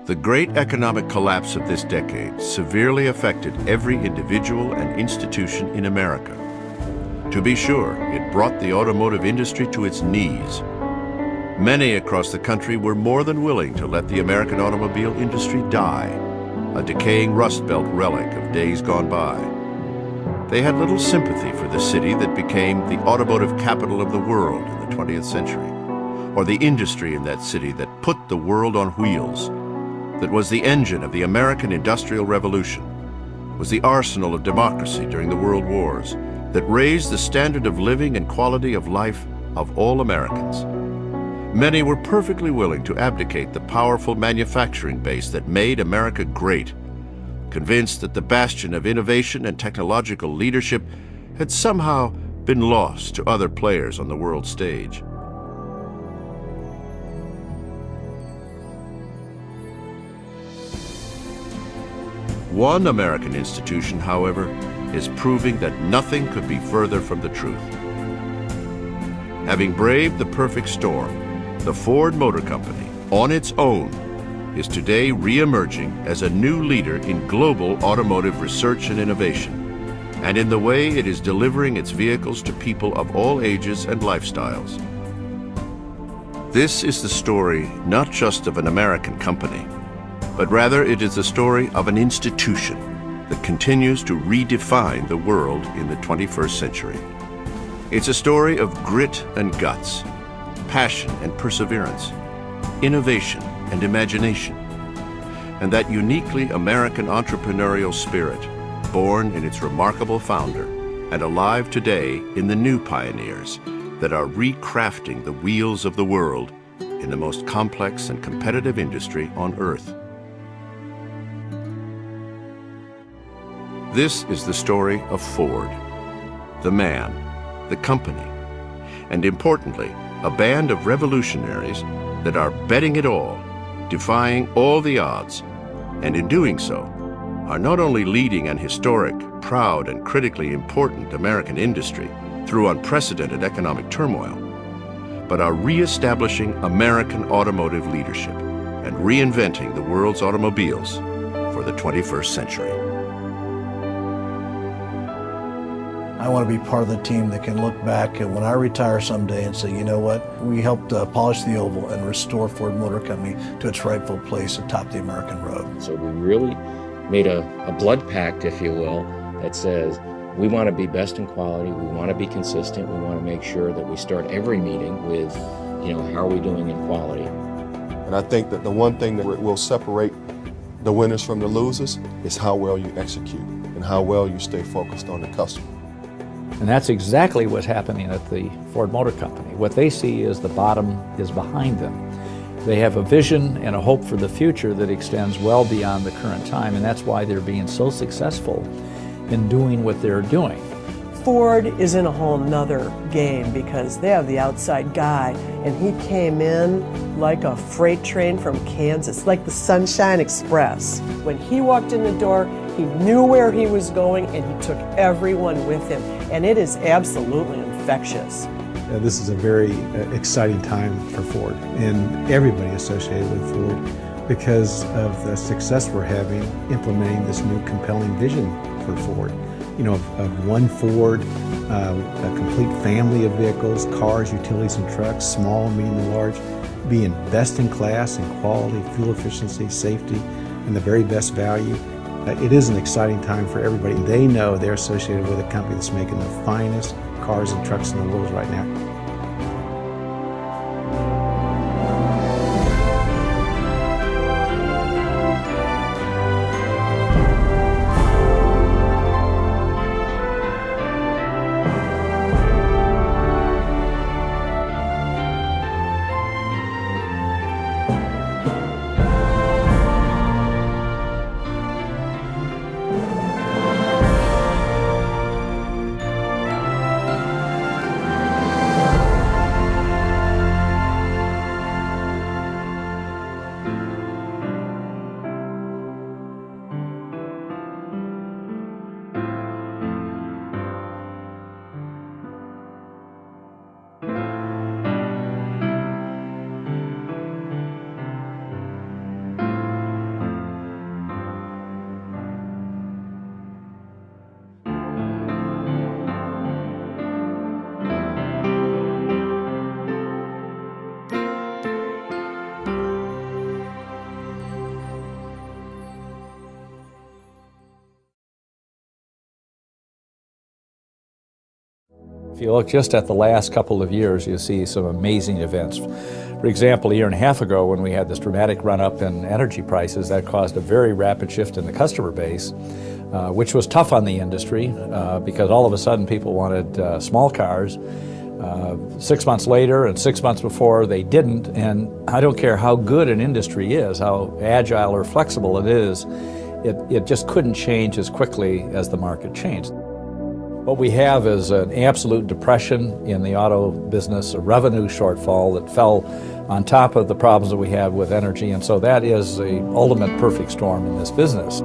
The great economic collapse of this decade severely affected every individual and institution in America. To be sure, it brought the automotive industry to its knees. Many across the country were more than willing to let the American automobile industry die, a decaying Rust Belt relic of days gone by. They had little sympathy for the city that became the automotive capital of the world in the 20th century, or the industry in that city that put the world on wheels, that was the engine of the American Industrial Revolution, was the arsenal of democracy during the World Wars, that raised the standard of living and quality of life of all Americans. Many were perfectly willing to abdicate the powerful manufacturing base that made America great, convinced that the bastion of innovation and technological leadership had somehow been lost to other players on the world stage. One American institution, however, is proving that nothing could be further from the truth. Having braved the perfect storm, the Ford Motor Company, on its own, is today re-emerging as a new leader in global automotive research and innovation, and in the way it is delivering its vehicles to people of all ages and lifestyles. This is the story not just of an American company, but rather it is the story of an institution that continues to redefine the world in the 21st century. It's a story of grit and guts, passion and perseverance, innovation and imagination, and that uniquely American entrepreneurial spirit, born in its remarkable founder and alive today in the new pioneers that are recrafting the wheels of the world in the most complex and competitive industry on Earth. This is the story of Ford, the man, the company, and importantly, a band of revolutionaries that are betting it all, defying all the odds, and in doing so, are not only leading an historic, proud, and critically important American industry through unprecedented economic turmoil, but are re-establishing American automotive leadership and reinventing the world's automobiles for the 21st century. I want to be part of the team that can look back and when I retire someday and say, you know what, we helped polish the oval and restore Ford Motor Company to its rightful place atop the American road. So we really made a blood pact, if you will, that says we want to be best in quality, we want to be consistent, we want to make sure that we start every meeting with, how are we doing in quality? And I think that the one thing that will separate the winners from the losers is how well you execute and how well you stay focused on the customer. And that's exactly what's happening at the Ford Motor Company. What they see is the bottom is behind them. They have a vision and a hope for the future that extends well beyond the current time, and that's why they're being so successful in doing what they're doing. Ford is in a whole nother game because they have the outside guy, and he came in like a freight train from Kansas, like the Sunshine Express. When he walked in the door, he knew where he was going, and he took everyone with him, and it is absolutely infectious. This is a very exciting time for Ford and everybody associated with Ford because of the success we're having implementing this new compelling vision for Ford. Of one Ford, a complete family of vehicles, cars, utilities, and trucks, small, medium, and large, being best in class in quality, fuel efficiency, safety, and the very best value. It is an exciting time for everybody. They know they're associated with a company that's making the finest cars and trucks in the world right now. If you look just at the last couple of years, you see some amazing events. For example, a year and a half ago when we had this dramatic run-up in energy prices, that caused a very rapid shift in the customer base, which was tough on the industry because all of a sudden people wanted small cars. 6 months later and 6 months before they didn't, and I don't care how good an industry is, how agile or flexible it is, it just couldn't change as quickly as the market changed. What we have is an absolute depression in the auto business, a revenue shortfall that fell on top of the problems that we have with energy, and so that is the ultimate perfect storm in this business.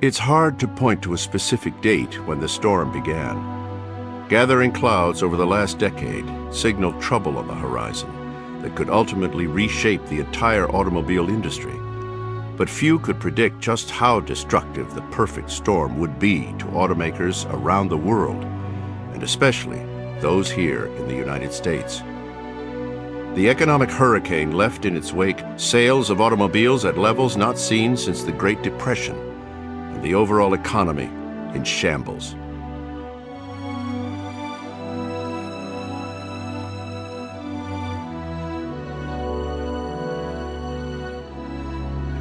It's hard to point to a specific date when the storm began. Gathering clouds over the last decade signaled trouble on the horizon that could ultimately reshape the entire automobile industry. But few could predict just how destructive the perfect storm would be to automakers around the world, and especially those here in the United States. The economic hurricane left in its wake sales of automobiles at levels not seen since the Great Depression, and the overall economy in shambles.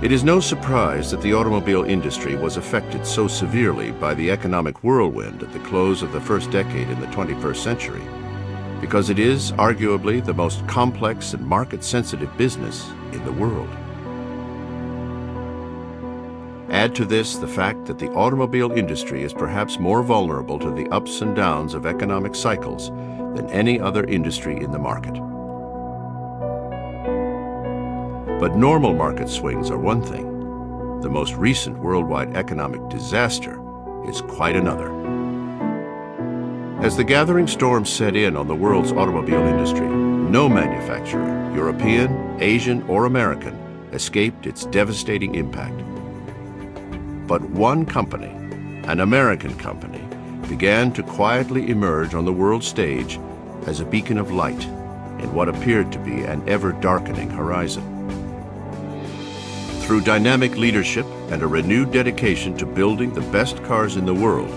It is no surprise that the automobile industry was affected so severely by the economic whirlwind at the close of the first decade in the 21st century, because it is arguably the most complex and market-sensitive business in the world. Add to this the fact that the automobile industry is perhaps more vulnerable to the ups and downs of economic cycles than any other industry in the market. But normal market swings are one thing. The most recent worldwide economic disaster is quite another. As the gathering storm set in on the world's automobile industry, no manufacturer, European, Asian, or American, escaped its devastating impact. But one company, an American company, began to quietly emerge on the world stage as a beacon of light in what appeared to be an ever-darkening horizon. Through dynamic leadership and a renewed dedication to building the best cars in the world,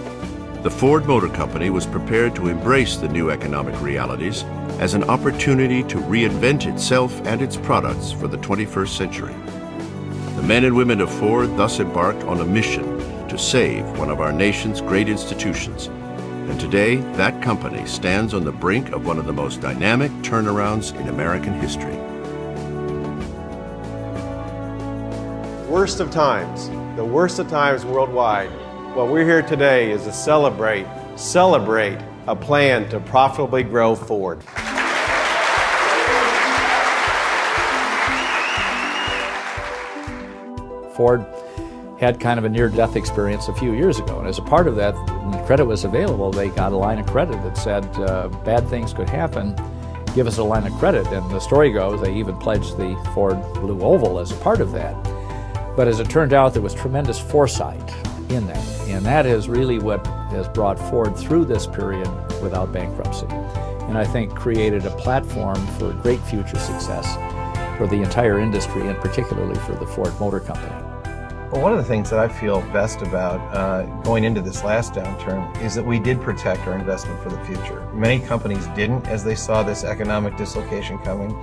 the Ford Motor Company was prepared to embrace the new economic realities as an opportunity to reinvent itself and its products for the 21st century. The men and women of Ford thus embarked on a mission to save one of our nation's great institutions. And today, that company stands on the brink of one of the most dynamic turnarounds in American history. Worst of times, the worst of times worldwide. What we're here today is to celebrate a plan to profitably grow Ford. Ford had kind of a near-death experience a few years ago, and as a part of that, when credit was available, they got a line of credit that said bad things could happen, give us a line of credit. And the story goes they even pledged the Ford Blue Oval as a part of that. But as it turned out, there was tremendous foresight in that, and that is really what has brought Ford through this period without bankruptcy, and I think created a platform for great future success for the entire industry, and particularly for the Ford Motor Company. Well, one of the things that I feel best about going into this last downturn is that we did protect our investment for the future. Many companies didn't, as they saw this economic dislocation coming,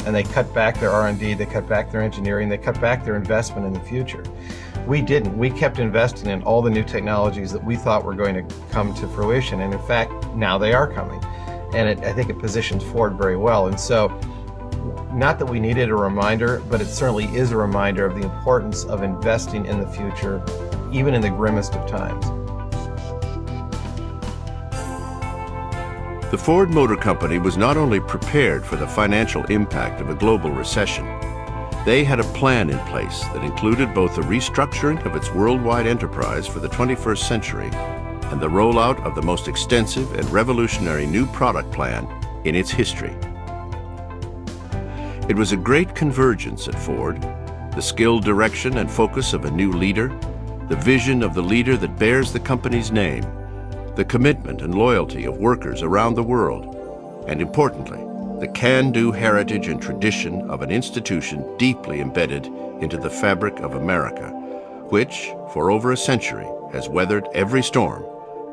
and they cut back their R&D, they cut back their engineering, they cut back their investment in the future. We didn't. We kept investing in all the new technologies that we thought were going to come to fruition, and in fact, now they are coming. And I think it positions Ford very well. And so, not that we needed a reminder, but it certainly is a reminder of the importance of investing in the future, even in the grimmest of times. The Ford Motor Company was not only prepared for the financial impact of a global recession, they had a plan in place that included both the restructuring of its worldwide enterprise for the 21st century and the rollout of the most extensive and revolutionary new product plan in its history. It was a great convergence at Ford, the skilled direction and focus of a new leader, the vision of the leader that bears the company's name, the commitment and loyalty of workers around the world, and importantly, the can-do heritage and tradition of an institution deeply embedded into the fabric of America, which, for over a century, has weathered every storm,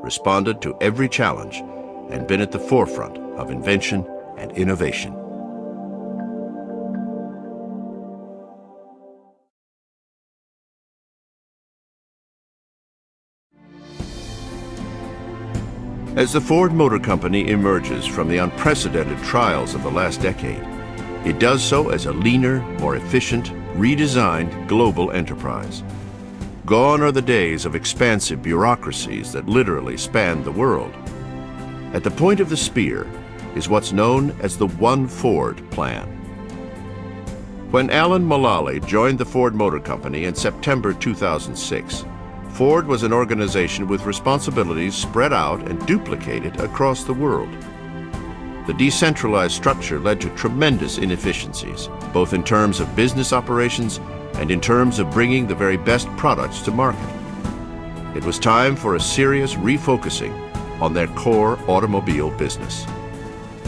responded to every challenge, and been at the forefront of invention and innovation. As the Ford Motor Company emerges from the unprecedented trials of the last decade, it does so as a leaner, more efficient, redesigned global enterprise. Gone are the days of expansive bureaucracies that literally spanned the world. At the point of the spear is what's known as the One Ford plan. When Alan Mulally joined the Ford Motor Company in September 2006, Ford was an organization with responsibilities spread out and duplicated across the world. The decentralized structure led to tremendous inefficiencies, both in terms of business operations and in terms of bringing the very best products to market. It was time for a serious refocusing on their core automobile business.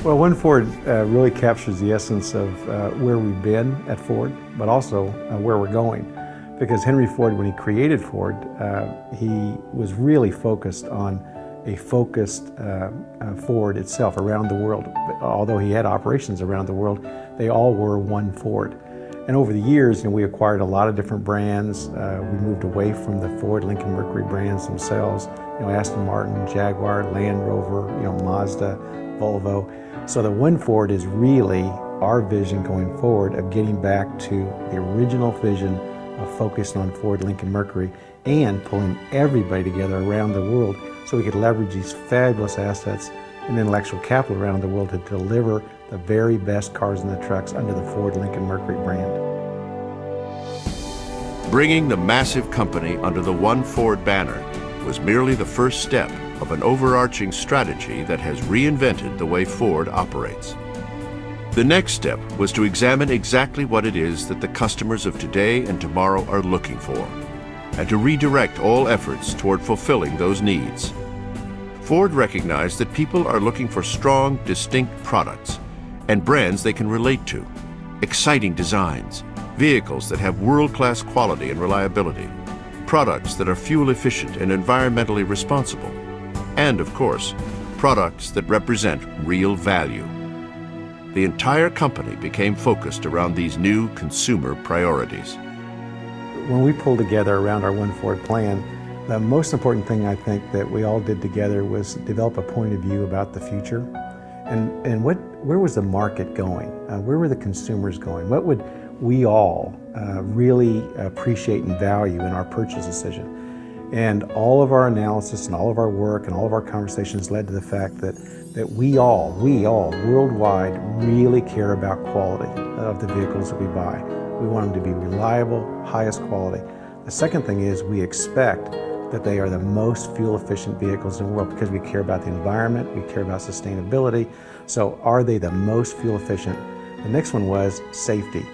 Well, One Ford really captures the essence of where we've been at Ford, but also where we're going. Because Henry Ford, when he created Ford, he was really focused on a focused Ford itself around the world. Although he had operations around the world, they all were one Ford. And over the years, we acquired a lot of different brands. We moved away from the Ford, Lincoln, Mercury brands themselves. Aston Martin, Jaguar, Land Rover, Mazda, Volvo. So the One Ford is really our vision going forward of getting back to the original vision of focusing on Ford, Lincoln, Mercury, and pulling everybody together around the world so we could leverage these fabulous assets and intellectual capital around the world to deliver the very best cars and the trucks under the Ford, Lincoln, Mercury brand. Bringing the massive company under the One Ford banner was merely the first step of an overarching strategy that has reinvented the way Ford operates. The next step was to examine exactly what it is that the customers of today and tomorrow are looking for, and to redirect all efforts toward fulfilling those needs. Ford recognized that people are looking for strong, distinct products and brands they can relate to, exciting designs, vehicles that have world-class quality and reliability, products that are fuel efficient and environmentally responsible, and, of course, products that represent real value. The entire company became focused around these new consumer priorities. When we pulled together around our One Ford plan, the most important thing I think that we all did together was develop a point of view about the future and where was the market going? Where were the consumers going? What would we all really appreciate and value in our purchase decision? And all of our analysis and all of our work and all of our conversations led to the fact that we all worldwide really care about quality of the vehicles that we buy. We want them to be reliable, highest quality. The second thing is we expect that they are the most fuel efficient vehicles in the world because we care about the environment, we care about sustainability. So are they the most fuel efficient? The next one was safety.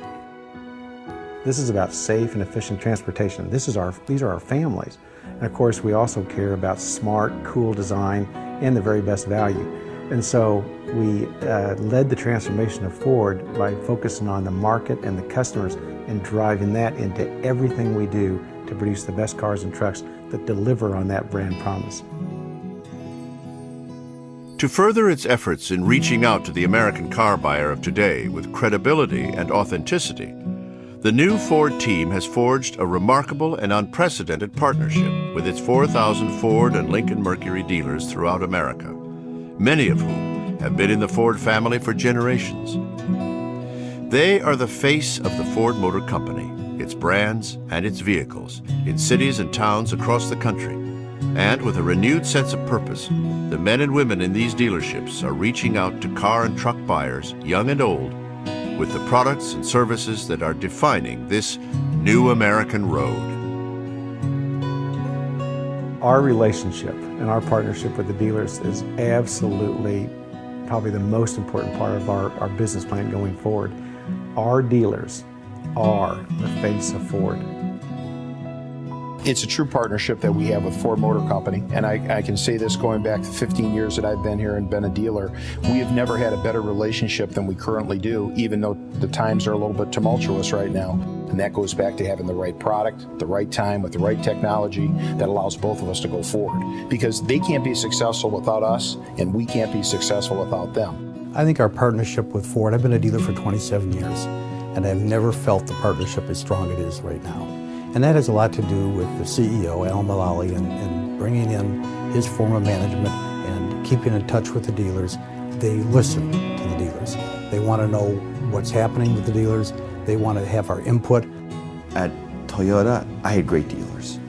This is about safe and efficient transportation. These are our families. And of course, we also care about smart, cool design and the very best value. And so we led the transformation of Ford by focusing on the market and the customers and driving that into everything we do to produce the best cars and trucks that deliver on that brand promise. To further its efforts in reaching out to the American car buyer of today with credibility and authenticity, the new Ford team has forged a remarkable and unprecedented partnership with its 4,000 Ford and Lincoln Mercury dealers throughout America, many of whom have been in the Ford family for generations. They are the face of the Ford Motor Company, its brands and its vehicles, in cities and towns across the country. And with a renewed sense of purpose, the men and women in these dealerships are reaching out to car and truck buyers, young and old, with the products and services that are defining this new American road. Our relationship and our partnership with the dealers is absolutely probably the most important part of our business plan going forward. Our dealers are the face of Ford. It's a true partnership that we have with Ford Motor Company, and I can say this going back to 15 years that I've been here and been a dealer. We have never had a better relationship than we currently do, even though the times are a little bit tumultuous right now. And that goes back to having the right product, the right time, with the right technology that allows both of us to go forward. Because they can't be successful without us, and we can't be successful without them. I think our partnership with Ford, I've been a dealer for 27 years, and I've never felt the partnership as strong as it is right now. And that has a lot to do with the CEO, Al Mulally, and bringing in his form of management and keeping in touch with the dealers. They listen to the dealers. They want to know what's happening with the dealers. They want to have our input. At Toyota, I had great dealers.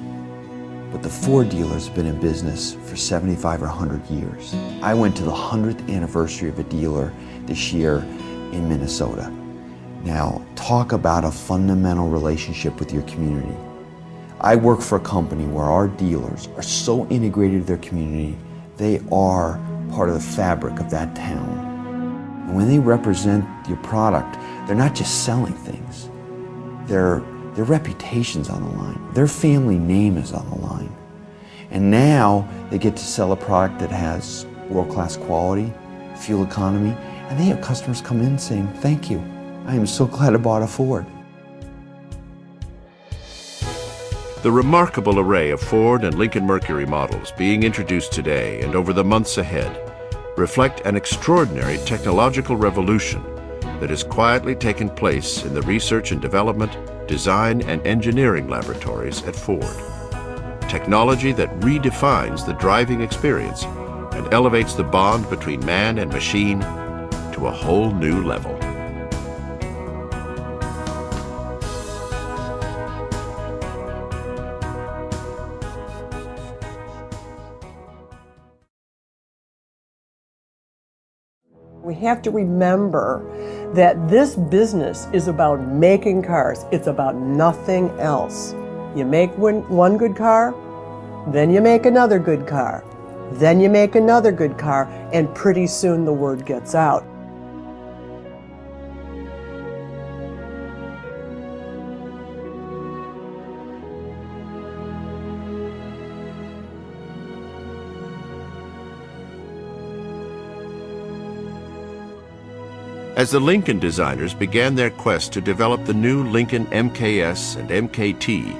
But the Ford dealers have been in business for 75 or 100 years. I went to the 100th anniversary of a dealer this year in Minnesota. Now, talk about a fundamental relationship with your community. I work for a company where our dealers are so integrated to their community, they are part of the fabric of that town. And when they represent your product, they're not just selling things. Their reputation's on the line. Their family name is on the line. And now they get to sell a product that has world-class quality, fuel economy, and they have customers come in saying, "Thank you. I am so glad I bought a Ford." The remarkable array of Ford and Lincoln Mercury models being introduced today and over the months ahead reflect an extraordinary technological revolution that has quietly taken place in the research and development, design and engineering laboratories at Ford. Technology that redefines the driving experience and elevates the bond between man and machine to a whole new level. We have to remember that this business is about making cars. It's about nothing else. You make one good car, then you make another good car, then you make another good car, and pretty soon the word gets out. As the Lincoln designers began their quest to develop the new Lincoln MKS and MKT,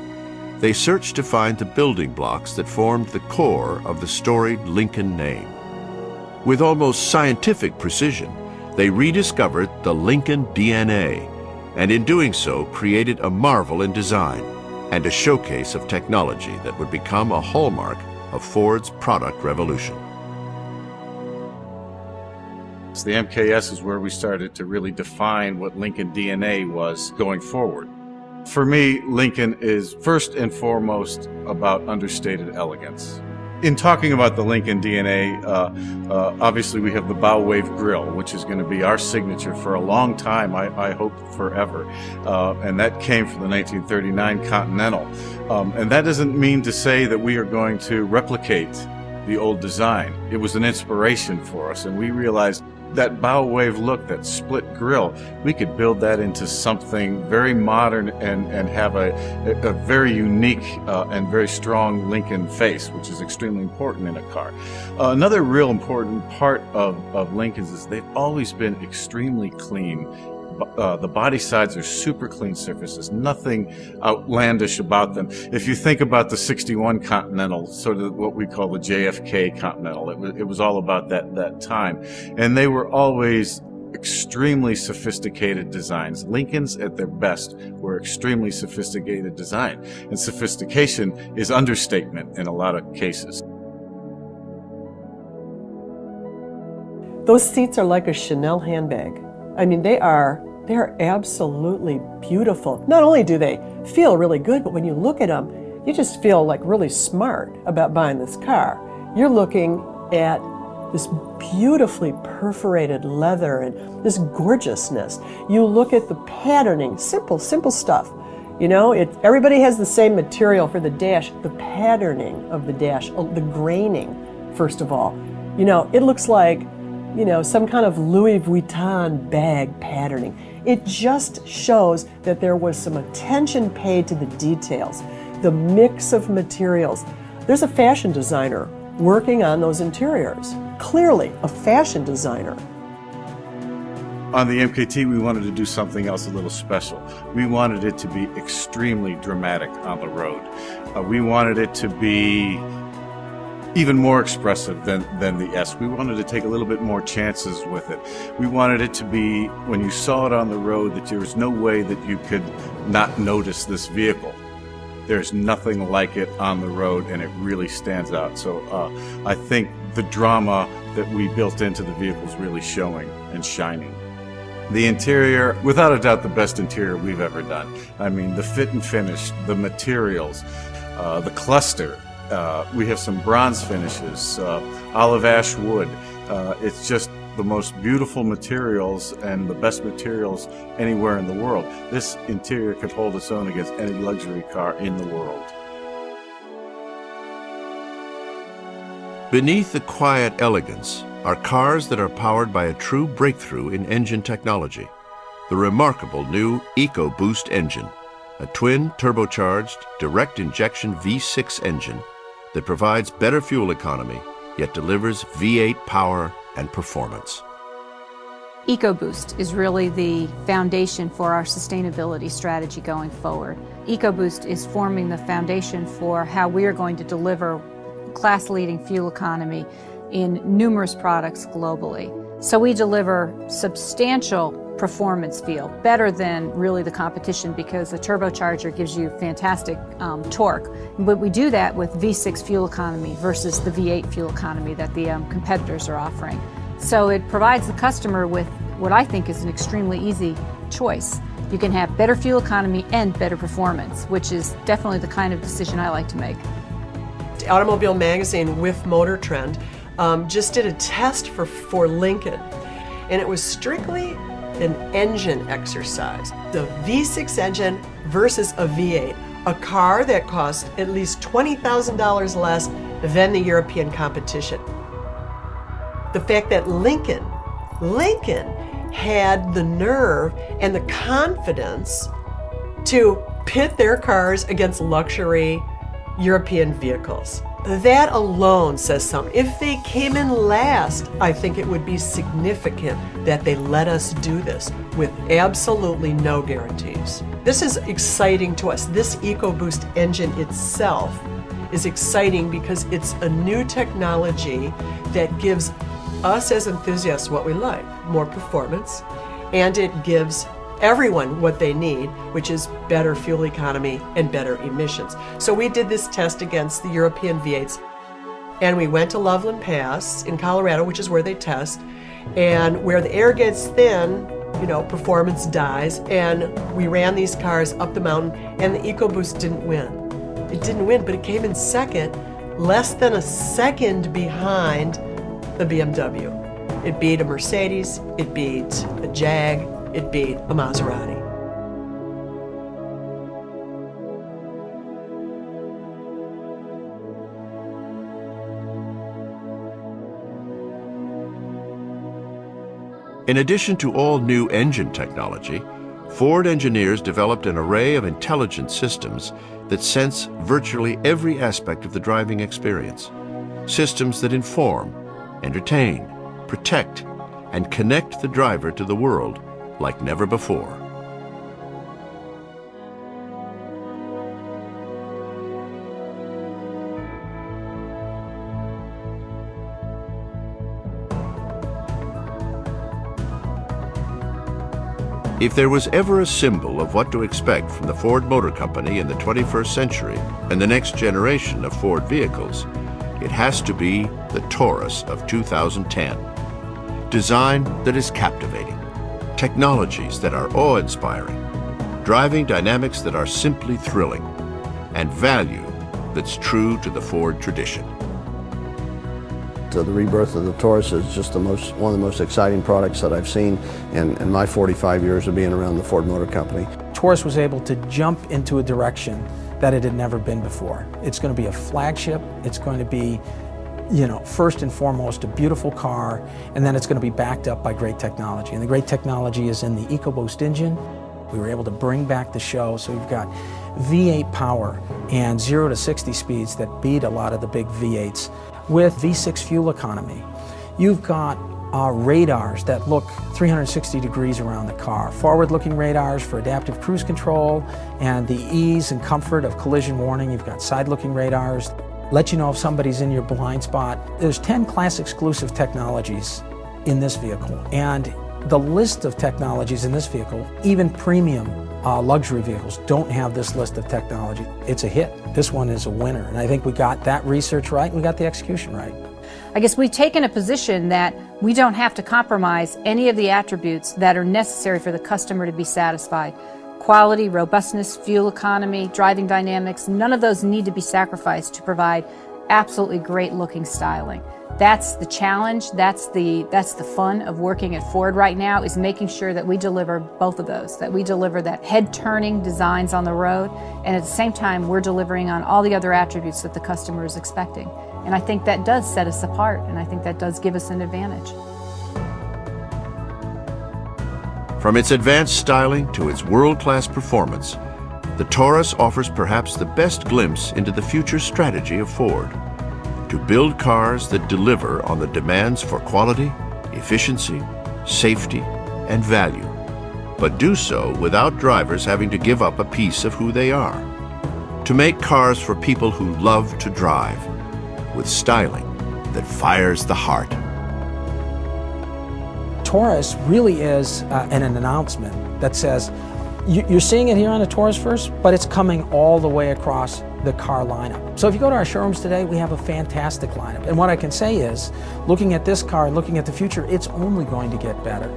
they searched to find the building blocks that formed the core of the storied Lincoln name. With almost scientific precision, they rediscovered the Lincoln DNA, and in doing so created a marvel in design and a showcase of technology that would become a hallmark of Ford's product revolution. The MKS is where we started to really define what Lincoln DNA was going forward. For me, Lincoln is first and foremost about understated elegance. In talking about the Lincoln DNA, obviously we have the bow wave grille, which is going to be our signature for a long time, I hope forever. And that came from the 1939 Continental. And that doesn't mean to say that we are going to replicate the old design. It was an inspiration for us, and we realized that bow wave look, that split grille, we could build that into something very modern and have a very unique and very strong Lincoln face, which is extremely important in a car. Another real important part of Lincolns is they've always been extremely clean. The body sides are super clean surfaces, nothing outlandish about them. If you think about the 61 Continental, sort of what we call the JFK Continental, it was all about that time. And they were always extremely sophisticated designs. Lincolns at their best were extremely sophisticated design. And sophistication is understatement in a lot of cases. Those seats are like a Chanel handbag. I mean, they're absolutely beautiful. Not only do they feel really good, but when you look at them, you just feel like really smart about buying this car. You're looking at this beautifully perforated leather and this gorgeousness. You look at the patterning, simple stuff. You know, everybody has the same material for the dash. The patterning of the dash, the graining, first of all. You know, it looks like, you know, some kind of Louis Vuitton bag patterning. It just shows that there was some attention paid to the details. the mix of materials. There's a fashion designer working on those interiors. Clearly, a fashion designer. On the MKT, we wanted to do something else a little special. We wanted it to be extremely dramatic on the road. We wanted it to be even more expressive than the S. We wanted to take a little bit more chances with it. We wanted it to be, when you saw it on the road, that there was no way that you could not notice this vehicle. There's nothing like it on the road, and it really stands out. So I think the drama that we built into the vehicle is really showing and shining. The interior, without a doubt, the best interior we've ever done. I mean, the fit and finish, the materials, the cluster. We have some bronze finishes, olive ash wood. It's just the most beautiful materials and the best materials anywhere in the world. This interior could hold its own against any luxury car in the world. Beneath the quiet elegance are cars that are powered by a true breakthrough in engine technology. The remarkable new EcoBoost engine, a twin turbocharged direct injection V6 engine that provides better fuel economy, yet delivers V8 power and performance. EcoBoost is really the foundation for our sustainability strategy going forward. EcoBoost is forming the foundation for how we are going to deliver class-leading fuel economy in numerous products globally. So we deliver substantial performance feel, better than really the competition, because the turbocharger gives you fantastic torque. But we do that with V6 fuel economy versus the V8 fuel economy that the competitors are offering. So it provides the customer with what I think is an extremely easy choice. You can have better fuel economy and better performance, which is definitely the kind of decision I like to make. Automobile Magazine with Motor Trend just did a test for Lincoln, and it was strictly an engine exercise. The V6 engine versus a V8, a car that cost at least $20,000 less than the European competition. The fact that Lincoln had the nerve and the confidence to pit their cars against luxury European vehicles. That alone says something. If they came in last, I think it would be significant that they let us do this with absolutely no guarantees. This is exciting to us. This EcoBoost engine itself is exciting because it's a new technology that gives us as enthusiasts what we like, more performance, and it gives everyone what they need, which is better fuel economy and better emissions. So we did this test against the European V8s, and we went to Loveland Pass in Colorado, which is where they test, and where the air gets thin, performance dies, and we ran these cars up the mountain, and the EcoBoost didn't win. It didn't win, but it came in second, less than a second behind the BMW. It beat a Mercedes, it beat a Jag, it beat a Maserati. In addition to all new engine technology, Ford engineers developed an array of intelligent systems that sense virtually every aspect of the driving experience. Systems that inform, entertain, protect, and connect the driver to the world like never before. If there was ever a symbol of what to expect from the Ford Motor Company in the 21st century and the next generation of Ford vehicles, it has to be the Taurus of 2010. Design that is captivating, technologies that are awe-inspiring, driving dynamics that are simply thrilling, and value that's true to the Ford tradition. The rebirth of the Taurus is just one of the most exciting products that I've seen in my 45 years of being around the Ford Motor Company. Taurus was able to jump into a direction that it had never been before. It's going to be a flagship. It's going to be, first and foremost, a beautiful car, and then it's going to be backed up by great technology. And the great technology is in the EcoBoost engine. We were able to bring back the show, so we've got V8 power and 0 to 60 speeds that beat a lot of the big V8s with V6 fuel economy. You've got radars that look 360 degrees around the car, forward-looking radars for adaptive cruise control and the ease and comfort of collision warning. You've got side-looking radars, let you know if somebody's in your blind spot. There's 10 class exclusive technologies in this vehicle, and the list of technologies in this vehicle, even premium luxury vehicles don't have this list of technology. It's a hit. This one is a winner, and I think we got that research right and we got the execution right. I guess we've taken a position that we don't have to compromise any of the attributes that are necessary for the customer to be satisfied. Quality, robustness, fuel economy, driving dynamics, none of those need to be sacrificed to provide absolutely great looking styling. That's the challenge, that's the fun of working at Ford right now, is making sure that we deliver both of those, that we deliver that head-turning designs on the road, and at the same time we're delivering on all the other attributes that the customer is expecting. And I think that does set us apart, and I think that does give us an advantage. From its advanced styling to its world-class performance, the Taurus offers perhaps the best glimpse into the future strategy of Ford: to build cars that deliver on the demands for quality, efficiency, safety, and value, but do so without drivers having to give up a piece of who they are. To make cars for people who love to drive, with styling that fires the heart. Taurus really is an announcement that says, you're seeing it here on the Taurus first, but it's coming all the way across the car lineup. So if you go to our showrooms today, we have a fantastic lineup. And what I can say is, looking at this car, looking at the future, it's only going to get better.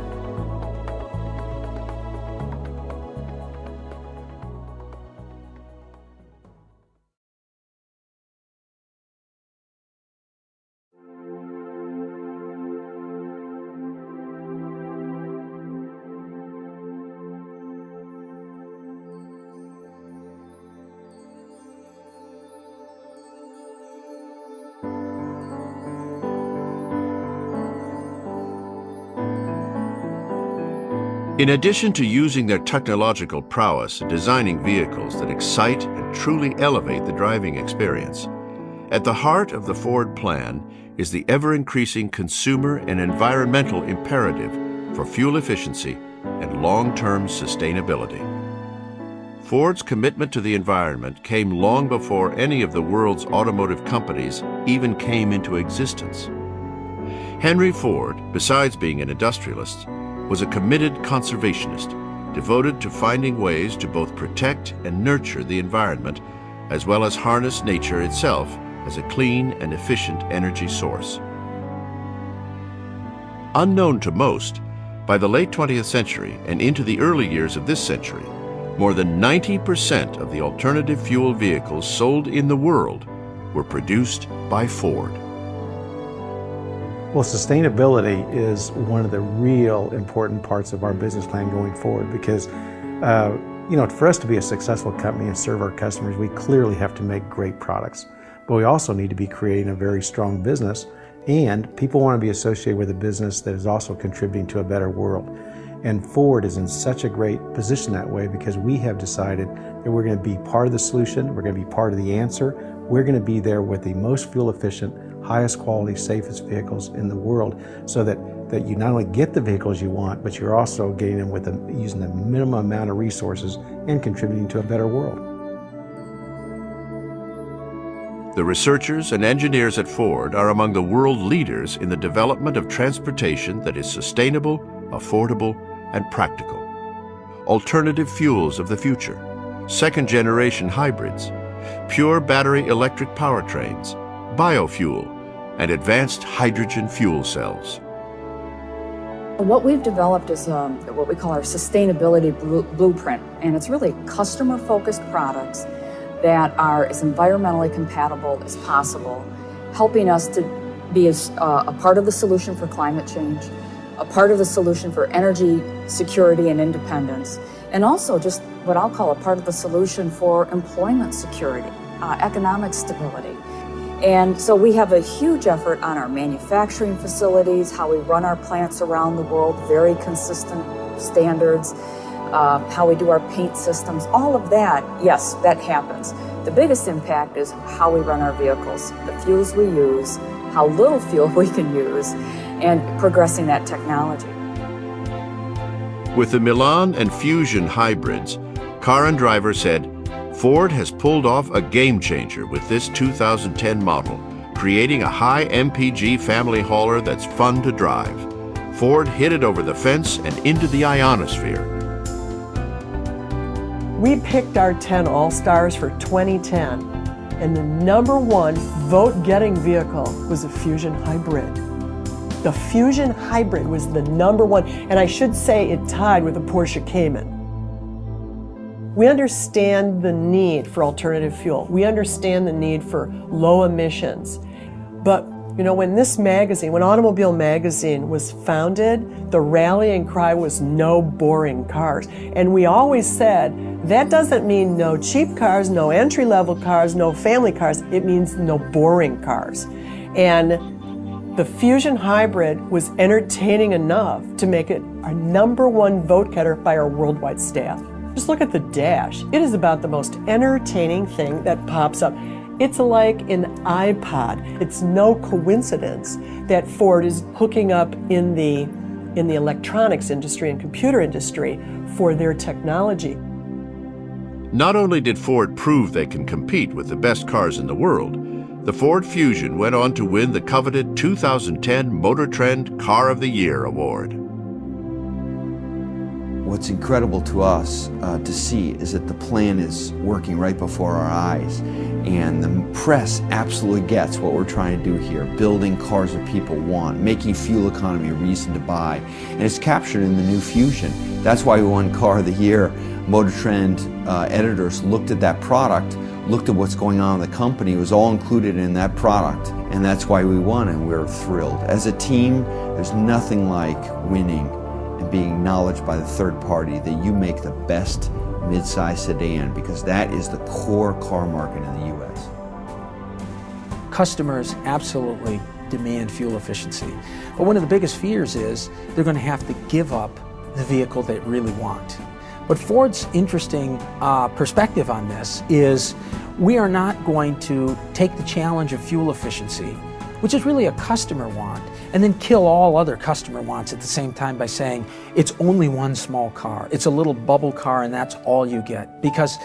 In addition to using their technological prowess in designing vehicles that excite and truly elevate the driving experience, at the heart of the Ford plan is the ever-increasing consumer and environmental imperative for fuel efficiency and long-term sustainability. Ford's commitment to the environment came long before any of the world's automotive companies even came into existence. Henry Ford, besides being an industrialist, was a committed conservationist, devoted to finding ways to both protect and nurture the environment, as well as harness nature itself as a clean and efficient energy source. Unknown to most, by the late 20th century and into the early years of this century, more than 90% of the alternative fuel vehicles sold in the world were produced by Ford. Well, sustainability is one of the real important parts of our business plan going forward because, for us to be a successful company and serve our customers, we clearly have to make great products. But we also need to be creating a very strong business, and people want to be associated with a business that is also contributing to a better world. And Ford is in such a great position that way because we have decided that we're going to be part of the solution, we're going to be part of the answer, we're going to be there with the most fuel efficient, highest quality, safest vehicles in the world so that you not only get the vehicles you want, but you're also getting them with using the minimum amount of resources and contributing to a better world. The researchers and engineers at Ford are among the world leaders in the development of transportation that is sustainable, affordable, and practical. Alternative fuels of the future, second-generation hybrids, pure battery electric powertrains, biofuel, and advanced hydrogen fuel cells. What we've developed is what we call our sustainability blueprint, and it's really customer-focused products that are as environmentally compatible as possible, helping us to be a part of the solution for climate change, a part of the solution for energy security and independence, and also just what I'll call a part of the solution for employment security, economic stability. And so we have a huge effort on our manufacturing facilities, how we run our plants around the world, very consistent standards. how we do our paint systems, all of that, yes, that happens. The biggest impact is how we run our vehicles, the fuels we use, how little fuel we can use, and progressing that technology. With the Milan and Fusion hybrids, Car and Driver said, Ford has pulled off a game changer with this 2010 model, creating a high MPG family hauler that's fun to drive. Ford hit it over the fence and into the ionosphere. We picked our 10 All-Stars for 2010, and the #1 vote-getting vehicle was a Fusion Hybrid. The Fusion Hybrid was the #1, and I should say it tied with the Porsche Cayman. We understand the need for alternative fuel. We understand the need for low emissions. But, you know, when this magazine, when Automobile Magazine was founded, the rallying cry was no boring cars. And we always said, that doesn't mean no cheap cars, no entry-level cars, no family cars. It means no boring cars. And the Fusion Hybrid was entertaining enough to make it our #1 vote getter by our worldwide staff. Just look at the dash. It is about the most entertaining thing that pops up. It's like an iPod. It's no coincidence that Ford is hooking up in the electronics industry and computer industry for their technology. Not only did Ford prove they can compete with the best cars in the world, the Ford Fusion went on to win the coveted 2010 Motor Trend Car of the Year award. What's incredible to us to see is that the plan is working right before our eyes, and the press absolutely gets what we're trying to do here, building cars that people want, making fuel economy a reason to buy, and it's captured in the new Fusion. That's why we won Car of the Year. Motor Trend editors looked at that product, looked at what's going on in the company, it was all included in that product, and that's why we won, and we're thrilled. As a team, there's nothing like winning and being acknowledged by the third party that you make the best midsize sedan, because that is the core car market in the U.S. Customers absolutely demand fuel efficiency, but one of the biggest fears is they're going to have to give up the vehicle they really want. But Ford's interesting perspective on this is we are not going to take the challenge of fuel efficiency, which is really a customer want, and then kill all other customer wants at the same time by saying it's only one small car. It's a little bubble car and that's all you get. Because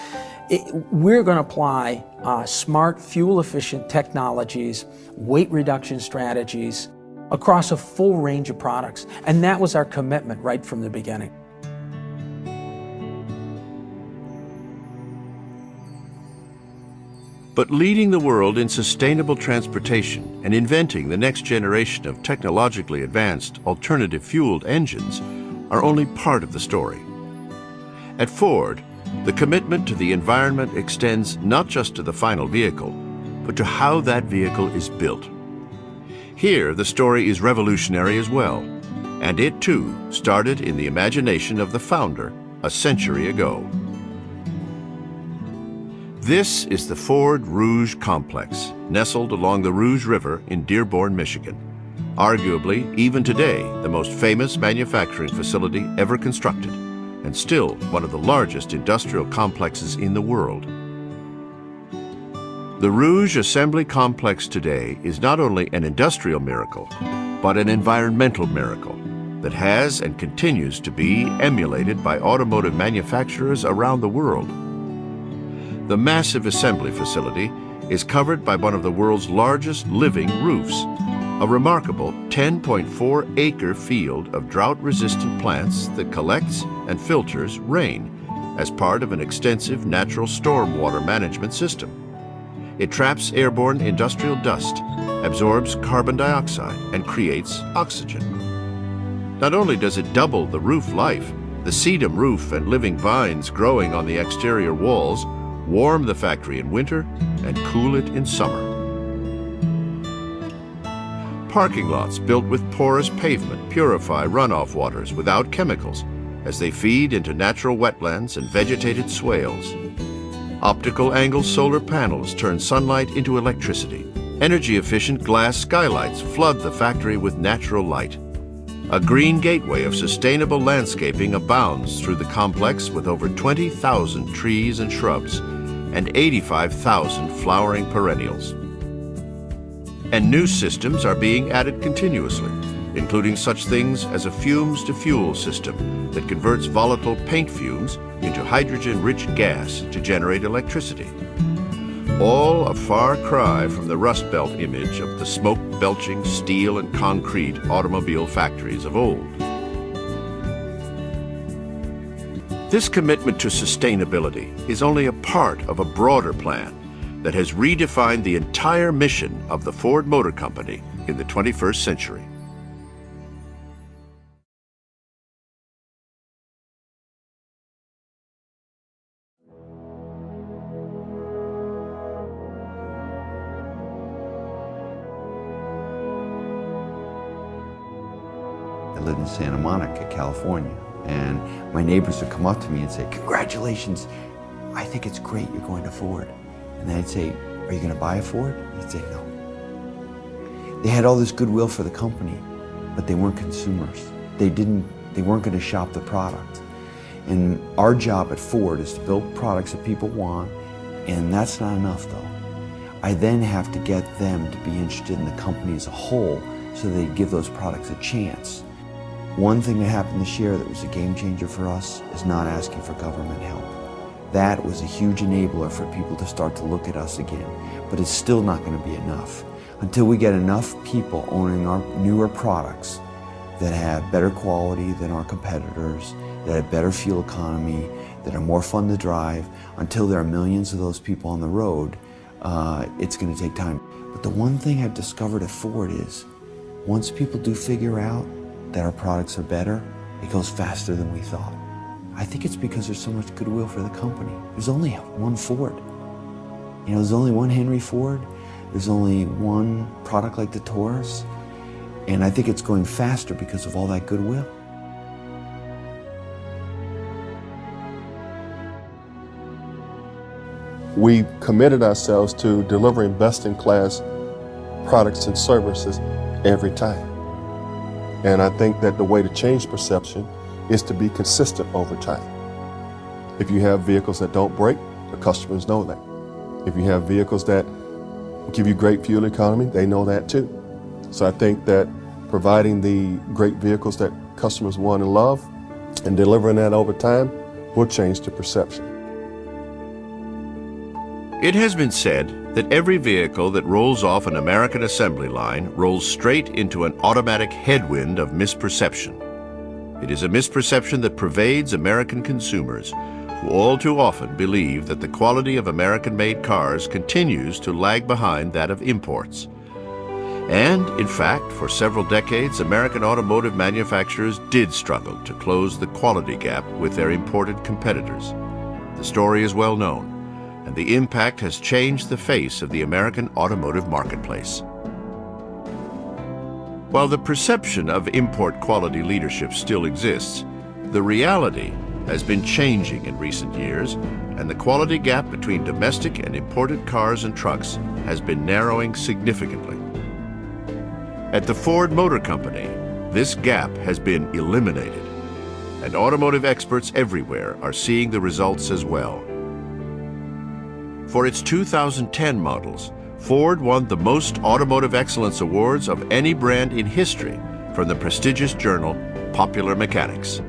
we're going to apply smart fuel efficient technologies, weight reduction strategies across a full range of products. And that was our commitment right from the beginning. But leading the world in sustainable transportation and inventing the next generation of technologically advanced alternative fueled engines are only part of the story. At Ford, the commitment to the environment extends not just to the final vehicle, but to how that vehicle is built. Here, the story is revolutionary as well, and it too started in the imagination of the founder a century ago. This is the Ford Rouge Complex, nestled along the Rouge River in Dearborn, Michigan. Arguably, even today, the most famous manufacturing facility ever constructed, and still one of the largest industrial complexes in the world. The Rouge Assembly Complex today is not only an industrial miracle, but an environmental miracle that has and continues to be emulated by automotive manufacturers around the world. The massive assembly facility is covered by one of the world's largest living roofs, a remarkable 10.4-acre field of drought-resistant plants that collects and filters rain as part of an extensive natural stormwater management system. It traps airborne industrial dust, absorbs carbon dioxide, and creates oxygen. Not only does it double the roof life, the sedum roof and living vines growing on the exterior walls warm the factory in winter and cool it in summer. Parking lots built with porous pavement purify runoff waters without chemicals as they feed into natural wetlands and vegetated swales. Optical angle solar panels turn sunlight into electricity. Energy-efficient glass skylights flood the factory with natural light. A green gateway of sustainable landscaping abounds through the complex with over 20,000 trees and shrubs and 85,000 flowering perennials. And new systems are being added continuously, including such things as a fumes-to-fuel system that converts volatile paint fumes into hydrogen-rich gas to generate electricity. All a far cry from the Rust Belt image of the smoke-belching steel and concrete automobile factories of old. This commitment to sustainability is only a part of a broader plan that has redefined the entire mission of the Ford Motor Company in the 21st century. I lived in Santa Monica, California, and my neighbors would come up to me and say, "Congratulations, I think it's great you're going to Ford." And then I'd say, "Are you going to buy a Ford?" They'd say, "No." They had all this goodwill for the company, but they weren't consumers. They weren't going to shop the product. And our job at Ford is to build products that people want, and that's not enough though. I then have to get them to be interested in the company as a whole so they give those products a chance. One thing that happened this year that was a game changer for us is not asking for government help. That was a huge enabler for people to start to look at us again, but it's still not going to be enough. Until we get enough people owning our newer products that have better quality than our competitors, that have better fuel economy, that are more fun to drive, until there are millions of those people on the road, it's going to take time. But the one thing I've discovered at Ford is, once people do figure out that our products are better, it goes faster than we thought. I think it's because there's so much goodwill for the company. There's only one Ford. You know, there's only one Henry Ford. There's only one product like the Taurus. And I think it's going faster because of all that goodwill. We committed ourselves to delivering best-in-class products and services every time. And I think that the way to change perception is to be consistent over time. If you have vehicles that don't break, the customers know that. If you have vehicles that give you great fuel economy, they know that too. So I think that providing the great vehicles that customers want and love and delivering that over time will change the perception. It has been said that every vehicle that rolls off an American assembly line rolls straight into an automatic headwind of misperception. It is a misperception that pervades American consumers, who all too often believe that the quality of American-made cars continues to lag behind that of imports. And, in fact, for several decades, American automotive manufacturers did struggle to close the quality gap with their imported competitors. The story is well known, and the impact has changed the face of the American automotive marketplace. While the perception of import quality leadership still exists, the reality has been changing in recent years, and the quality gap between domestic and imported cars and trucks has been narrowing significantly. At the Ford Motor Company, this gap has been eliminated, and automotive experts everywhere are seeing the results as well. For its 2010 models, Ford won the most automotive excellence awards of any brand in history from the prestigious journal Popular Mechanics.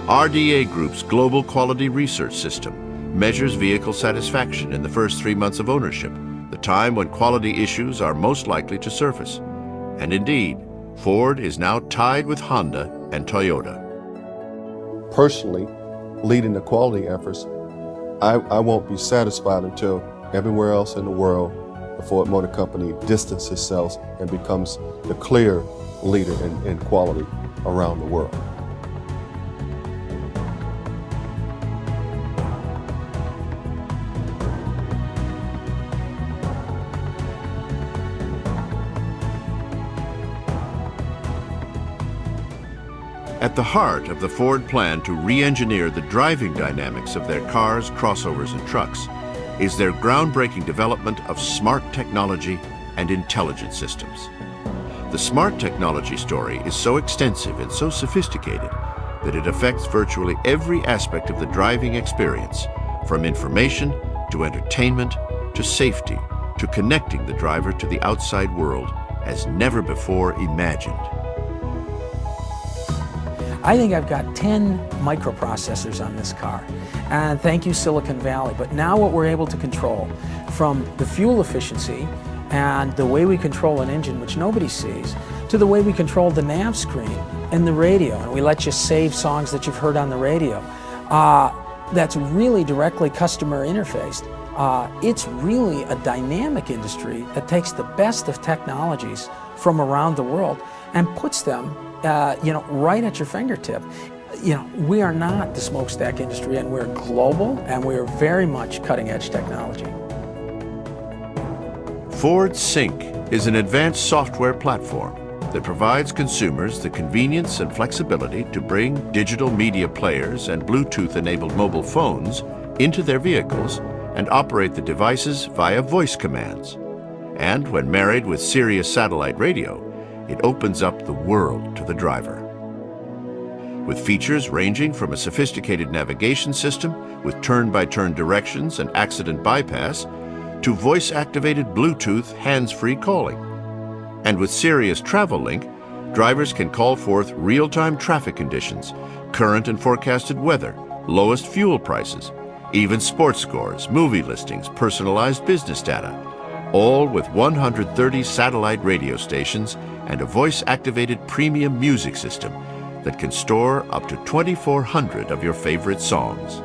RDA Group's Global Quality Research System measures vehicle satisfaction in the first 3 months of ownership, the time when quality issues are most likely to surface. And indeed, Ford is now tied with Honda and Toyota. Personally, leading the quality efforts, I won't be satisfied until everywhere else in the world, the Ford Motor Company distances itself and becomes the clear leader in quality around the world. At the heart of the Ford plan to re-engineer the driving dynamics of their cars, crossovers, and trucks is their groundbreaking development of smart technology and intelligent systems. The smart technology story is so extensive and so sophisticated that it affects virtually every aspect of the driving experience, from information to entertainment to safety to connecting the driver to the outside world as never before imagined. I think I've got 10 microprocessors on this car, and thank you Silicon Valley. But now what we're able to control, from the fuel efficiency and the way we control an engine, which nobody sees, to the way we control the nav screen and the radio, and we let you save songs that you've heard on the radio. That's really directly customer interfaced. It's really a dynamic industry that takes the best of technologies from around the world and puts them right at your fingertip. We are not the smokestack industry, and we're global, and we're very much cutting-edge technology. Ford Sync is an advanced software platform that provides consumers the convenience and flexibility to bring digital media players and Bluetooth-enabled mobile phones into their vehicles and operate the devices via voice commands. And when married with Sirius satellite radio, it opens up the world to the driver. With features ranging from a sophisticated navigation system with turn-by-turn directions and accident bypass to voice-activated Bluetooth hands-free calling. And with Sirius Travel Link, drivers can call forth real-time traffic conditions, current and forecasted weather, lowest fuel prices, even sports scores, movie listings, personalized business data, all with 130 satellite radio stations and a voice-activated premium music system that can store up to 2,400 of your favorite songs.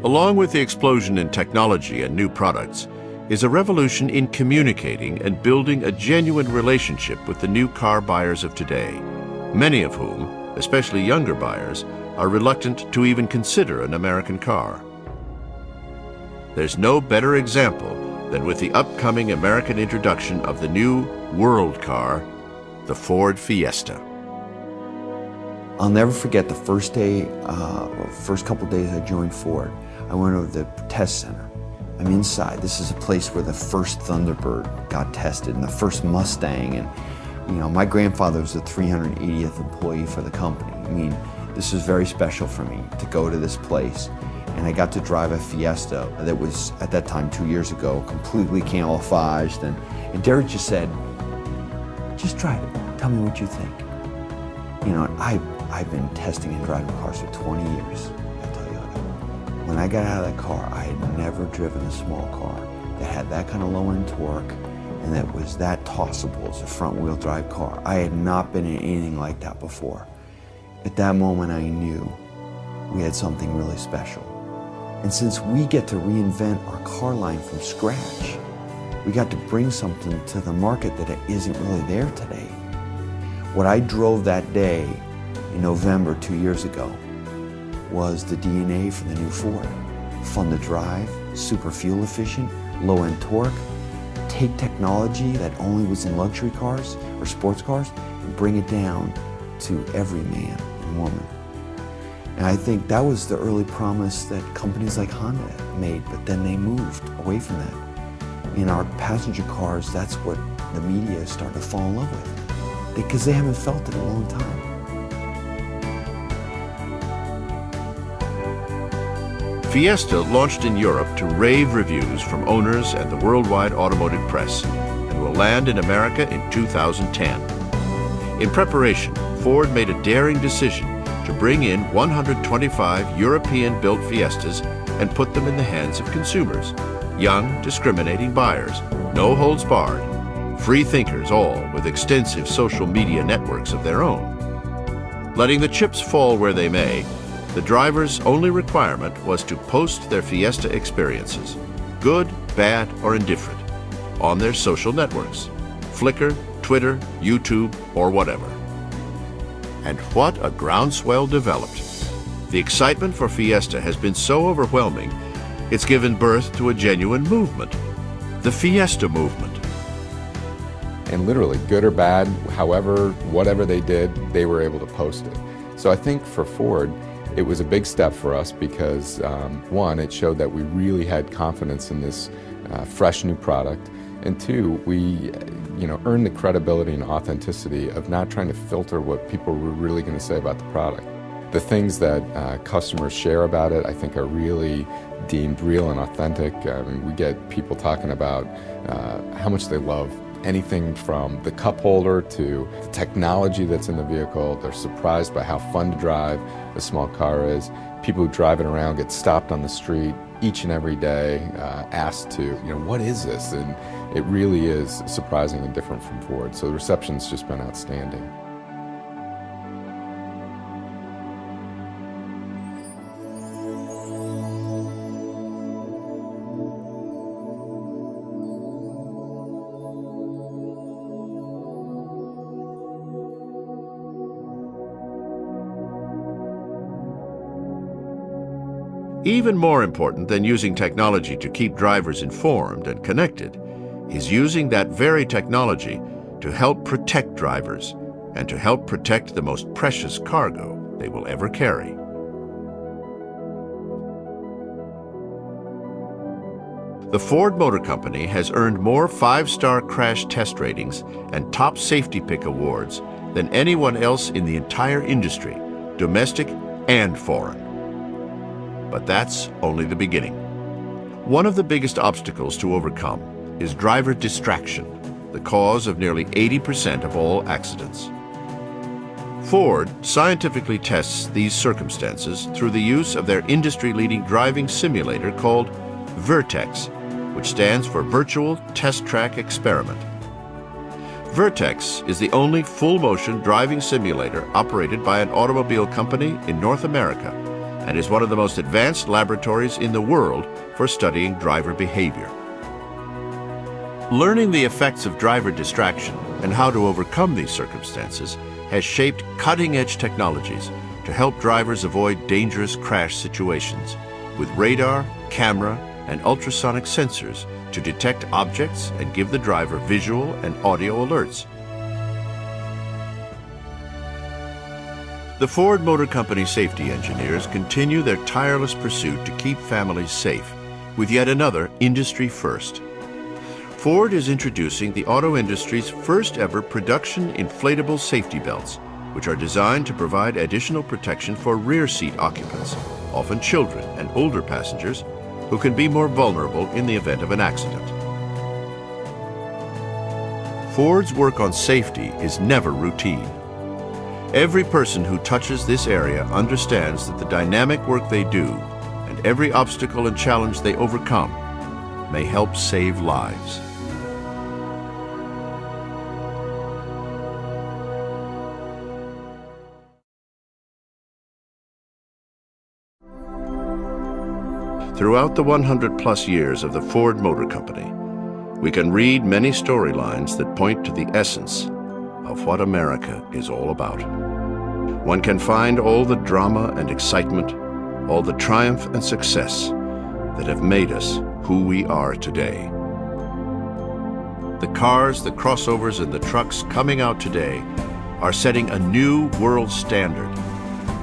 Along with the explosion in technology and new products is a revolution in communicating and building a genuine relationship with the new car buyers of today, many of whom, especially younger buyers, are reluctant to even consider an American car. There's no better example than with the upcoming American introduction of the new world car, the Ford Fiesta. I'll never forget the first couple days I joined Ford. I went over to the test center. I'm inside. This is a place where the first Thunderbird got tested and the first Mustang. And my grandfather was the 380th employee for the company. I mean, this was very special for me to go to this place. And I got to drive a Fiesta that was, at that time, 2 years ago, completely camouflaged. And Derek just said, just drive it. Tell me what you think. I've been testing and driving cars for 20 years at Toyota. When I got out of that car, I had never driven a small car that had that kind of low-end torque and that was that tossable as a front-wheel drive car. I had not been in anything like that before. At that moment, I knew we had something really special. And since we get to reinvent our car line from scratch, we got to bring something to the market that isn't really there today. What I drove that day in November 2 years ago was the DNA from the new Ford. Fun to drive, super fuel efficient, low-end torque, take technology that only was in luxury cars or sports cars and bring it down to every man and woman. And I think that was the early promise that companies like Honda made, but then they moved away from that. In our passenger cars, that's what the media is starting to fall in love with, because they haven't felt it in a long time. Fiesta launched in Europe to rave reviews from owners and the worldwide automotive press, and will land in America in 2010. In preparation, Ford made a daring decision to bring in 125 European-built Fiestas and put them in the hands of consumers, young, discriminating buyers, no holds barred, free thinkers, all with extensive social media networks of their own. Letting the chips fall where they may, the driver's only requirement was to post their Fiesta experiences, good, bad, or indifferent, on their social networks, Flickr, Twitter, YouTube, or whatever. And what a groundswell developed. The excitement for Fiesta has been so overwhelming, it's given birth to a genuine movement, the Fiesta movement. And literally, good or bad, however, whatever they did, they were able to post it. So I think for Ford, it was a big step for us because, one, it showed that we really had confidence in this fresh new product. And two, we earn the credibility and authenticity of not trying to filter what people were really going to say about the product. The things that customers share about it, I think, are really deemed real and authentic. We get people talking about how much they love anything from the cup holder to the technology that's in the vehicle. They're surprised by how fun to drive a small car is. People who drive it around get stopped on the street each and every day, asked to, what is this? And it really is surprising and different from Ford. So the reception's just been outstanding. Even more important than using technology to keep drivers informed and connected is using that very technology to help protect drivers and to help protect the most precious cargo they will ever carry. The Ford Motor Company has earned more 5-star crash test ratings and top safety pick awards than anyone else in the entire industry, domestic and foreign. But that's only the beginning. One of the biggest obstacles to overcome is driver distraction, the cause of nearly 80% of all accidents. Ford scientifically tests these circumstances through the use of their industry-leading driving simulator called Vertex, which stands for Virtual Test Track Experiment. Vertex is the only full-motion driving simulator operated by an automobile company in North America and is one of the most advanced laboratories in the world for studying driver behavior. Learning the effects of driver distraction and how to overcome these circumstances has shaped cutting-edge technologies to help drivers avoid dangerous crash situations with radar, camera, and ultrasonic sensors to detect objects and give the driver visual and audio alerts. The Ford Motor Company safety engineers continue their tireless pursuit to keep families safe with yet another industry first. Ford is introducing the auto industry's first ever production inflatable safety belts, which are designed to provide additional protection for rear seat occupants, often children and older passengers, who can be more vulnerable in the event of an accident. Ford's work on safety is never routine. Every person who touches this area understands that the dynamic work they do and every obstacle and challenge they overcome may help save lives. Throughout the 100-plus years of the Ford Motor Company, we can read many storylines that point to the essence of what America is all about. One can find all the drama and excitement, all the triumph and success that have made us who we are today. The cars, the crossovers, and the trucks coming out today are setting a new world standard.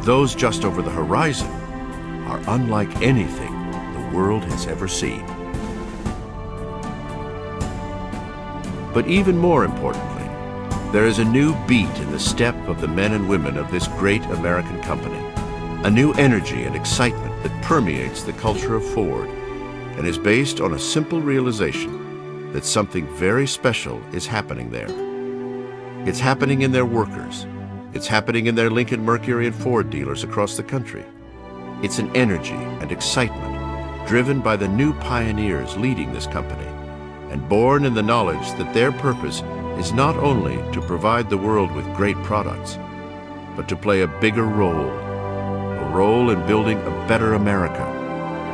Those just over the horizon are unlike anything the world has ever seen. But even more importantly, there is a new beat in the step of the men and women of this great American company, a new energy and excitement that permeates the culture of Ford and is based on a simple realization that something very special is happening there. It's happening in their workers. It's happening in their Lincoln, Mercury, and Ford dealers across the country. It's an energy and excitement driven by the new pioneers leading this company and born in the knowledge that their purpose is not only to provide the world with great products, but to play a bigger role, a role in building a better America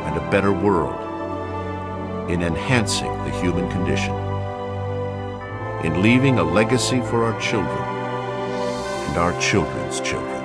and a better world, in enhancing the human condition, in leaving a legacy for our children and our children's children.